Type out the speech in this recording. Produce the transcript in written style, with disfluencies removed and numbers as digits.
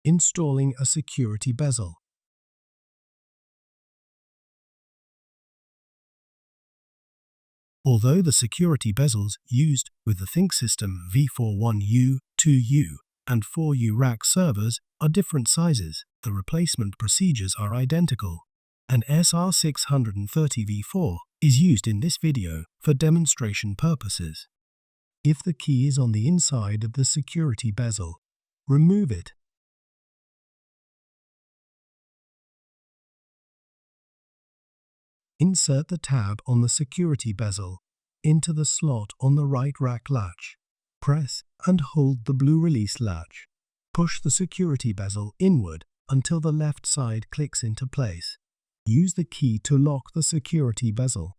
Installing a security bezel. Although the security bezels used with the ThinkSystem V4 1U, 2U, and 4U rack servers are different sizes, the replacement procedures are identical. An SR850 V4 is used in this video for demonstration purposes. If the key is on the inside of the security bezel, remove it. Insert the tab on the security bezel into the slot on the right rack latch. Press and hold the blue release latch. Push the security bezel inward until the left side clicks into place. Use the key to lock the security bezel.